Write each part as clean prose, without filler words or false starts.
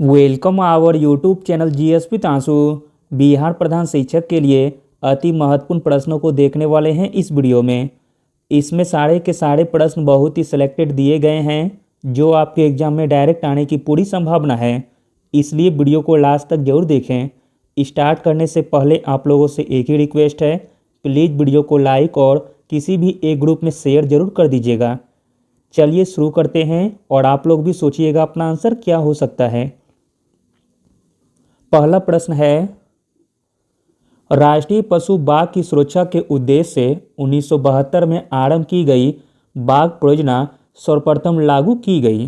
Welcome our YouTube channel GSP तांसु। बिहार प्रधान शिक्षक के लिए अति महत्वपूर्ण प्रश्नों को देखने वाले हैं इस वीडियो में। इसमें सारे के सारे प्रश्न बहुत ही सिलेक्टेड दिए गए हैं जो आपके एग्जाम में डायरेक्ट आने की पूरी संभावना है, इसलिए वीडियो को लास्ट तक जरूर देखें। स्टार्ट करने से पहले आप लोगों से एक ही रिक्वेस्ट है, प्लीज़ वीडियो को लाइक और किसी भी एक ग्रुप में शेयर जरूर कर दीजिएगा। चलिए शुरू करते हैं और आप लोग भी सोचिएगा अपना आंसर क्या हो सकता है। पहला प्रश्न है, राष्ट्रीय पशु बाघ की सुरक्षा के उद्देश्य से 1972 में आरंभ की गई बाघ परियोजना सर्वप्रथम लागू की गई।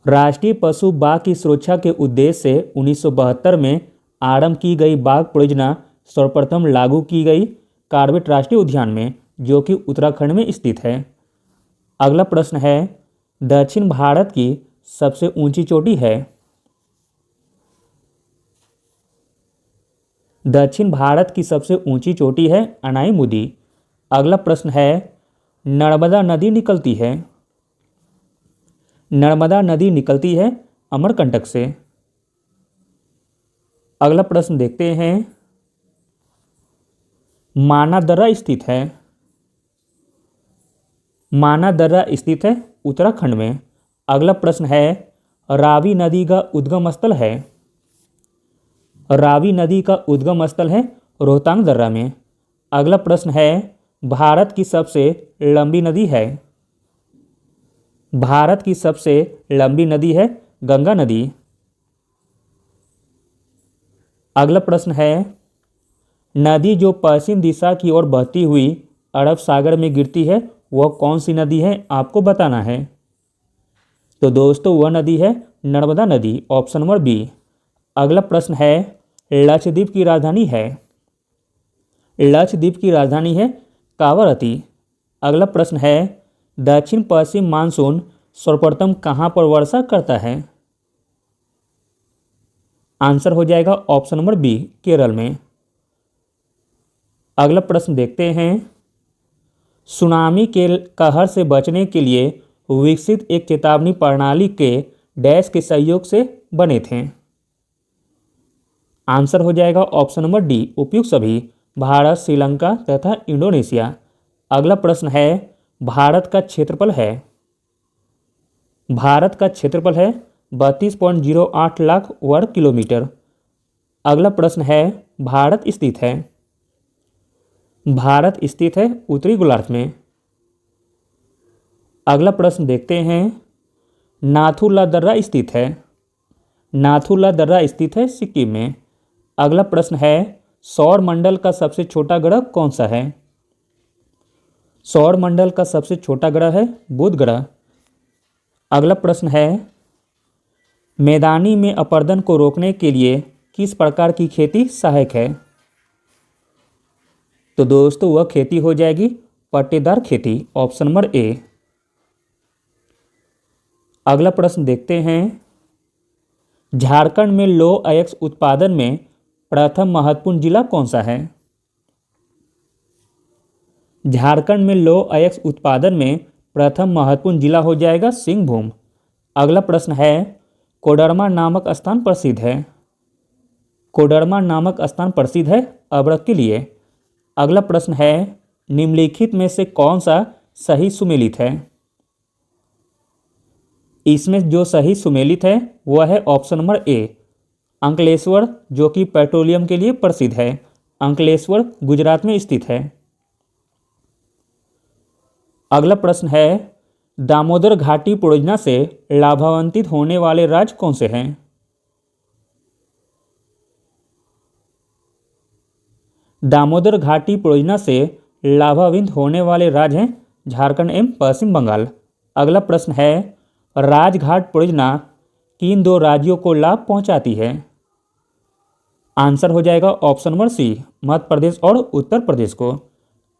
राष्ट्रीय पशु बाघ की सुरक्षा के उद्देश्य से 1972 में आरंभ की गई बाघ परियोजना सर्वप्रथम लागू की गई कार्बेट राष्ट्रीय उद्यान में, जो कि उत्तराखंड में स्थित है। अगला प्रश्न है, दक्षिण भारत की सबसे ऊंची चोटी है। दक्षिण भारत की सबसे ऊंची चोटी है अनाईमुदी। अगला प्रश्न है, नर्मदा नदी निकलती है। नर्मदा नदी निकलती है अमरकंटक से। अगला प्रश्न देखते हैं, माना दर्रा स्थित है। माना दर्रा स्थित है उत्तराखंड में। अगला प्रश्न है, रावी नदी का उद्गम स्थल है। रावी नदी का उद्गम स्थल है रोहतांग दर्रा में। अगला प्रश्न है, भारत की सबसे लंबी नदी है। भारत की सबसे लंबी नदी है गंगा नदी। अगला प्रश्न है, नदी जो पश्चिम दिशा की ओर बहती हुई अरब सागर में गिरती है वह कौन सी नदी है, आपको बताना है। तो दोस्तों वह नदी है नर्मदा नदी, ऑप्शन नंबर बी। अगला प्रश्न है, लक्षद्वीप की राजधानी है। लक्षद्वीप की राजधानी है कावारती। अगला प्रश्न है, दक्षिण पश्चिम मानसून सर्वप्रथम कहाँ पर वर्षा करता है। आंसर हो जाएगा ऑप्शन नंबर बी, केरल में। अगला प्रश्न देखते हैं, सुनामी के कहर से बचने के लिए विकसित एक चेतावनी प्रणाली के डैश के सहयोग से बने थे। आंसर हो जाएगा ऑप्शन नंबर डी, उपयुक्त सभी, भारत, श्रीलंका तथा इंडोनेशिया। अगला प्रश्न है, भारत का क्षेत्रफल है। भारत का क्षेत्रफल है 32.08 लाख वर्ग किलोमीटर। अगला प्रश्न है, भारत स्थित है। भारत स्थित है उत्तरी गोलार्ध में। अगला प्रश्न देखते हैं, नाथुला दर्रा स्थित है। नाथुला दर्रा स्थित है सिक्किम में। अगला प्रश्न है, सौर मंडल का सबसे छोटा ग्रह कौन सा है। सौर मंडल का सबसे छोटा ग्रह है बुध ग्रह। अगला प्रश्न है, मैदानी में अपरदन को रोकने के लिए किस प्रकार की खेती सहायक है। तो दोस्तों वह खेती हो जाएगी पट्टेदार खेती, ऑप्शन नंबर ए। अगला प्रश्न देखते हैं, झारखंड में लौह अयस्क उत्पादन में प्रथम महत्वपूर्ण जिला कौन सा है। झारखंड में लौह अयस्क उत्पादन में प्रथम महत्वपूर्ण जिला हो जाएगा सिंहभूम। अगला प्रश्न है, कोडरमा नामक स्थान प्रसिद्ध है। कोडरमा नामक स्थान प्रसिद्ध है अभ्रक के लिए। अगला प्रश्न है, निम्नलिखित में से कौन सा सही सुमेलित है। इसमें जो सही सुमेलित है वह है ऑप्शन नंबर ए, अंकलेश्वर, जो कि पेट्रोलियम के लिए प्रसिद्ध है। अंकलेश्वर गुजरात में स्थित है। अगला प्रश्न है, दामोदर घाटी परियोजना से लाभान्वित होने वाले राज्य कौन से हैं। दामोदर घाटी परियोजना से लाभान्वित होने वाले राज्य हैं झारखंड एवं पश्चिम बंगाल। अगला प्रश्न है, राजघाट परियोजना किन दो राज्यों को लाभ पहुंचाती है। आंसर हो जाएगा option number C, Madhya Pradesh और उत्तर प्रदेश को।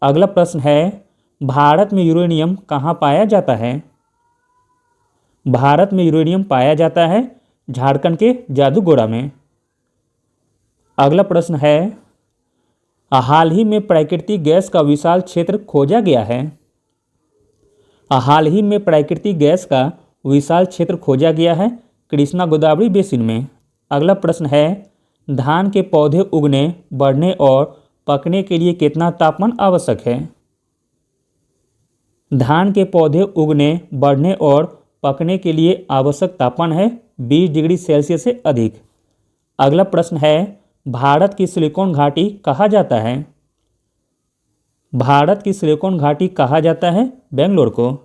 अगला प्रश्न है, भारत में यूरेनियम कहाँ पाया जाता है। भारत में यूरेनियम पाया जाता है झारखंड के जादूगोड़ा में। अगला प्रश्न है, हाल ही में प्राकृतिक गैस का विशाल क्षेत्र खोजा गया है। हाल ही में प्राकृतिक गैस का विशाल क्षेत्र खोजा गया है कृष्णा गोदावरी बेसिन में। अगला प्रश्न है, धान के पौधे उगने, बढ़ने और पकने के लिए कितना तापमान आवश्यक है? धान के पौधे उगने, बढ़ने और पकने के लिए आवश्यक तापमान है 20 डिग्री सेल्सियस से अधिक। अगला प्रश्न है, भारत की सिलिकॉन घाटी कहा जाता है? भारत की सिलिकॉन घाटी कहा जाता है बेंगलोर को।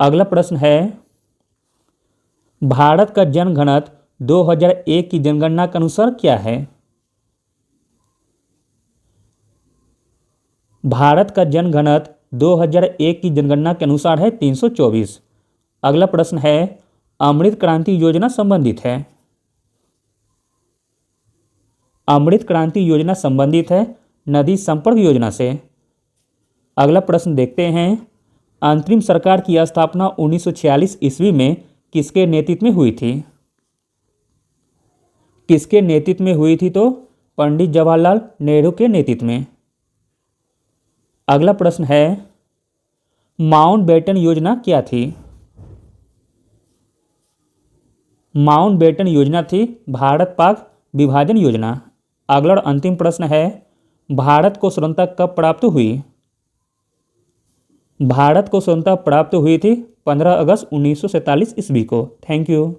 अगला प्रश्न है, भारत का जनघनत्व 2001 की जनगणना के अनुसार क्या है? भारत का जनघनत्व 2001 की जनगणना के अनुसार है 324। अगला प्रश्न है, अमृत क्रांति योजना संबंधित है? अमृत क्रांति योजना संबंधित है नदी संपर्क योजना से। अगला प्रश्न देखते हैं, अंतरिम सरकार की स्थापना 1946 ईस्वी में किसके नेतृत्व में हुई थी? किसके नेतृत्व में हुई थी? तो पंडित जवाहरलाल नेहरू के नेतृत्व में। अगला प्रश्न है, माउंटबेटन योजना क्या थी? माउंटबेटन योजना थी भारत पाक विभाजन योजना। अगला और अंतिम प्रश्न है, भारत को स्वतंत्रता कब प्राप्त हुई? भारत को स्वतंत्रता प्राप्त हुई थी 15 अगस्त 1947 ईस्वी को। Thank you.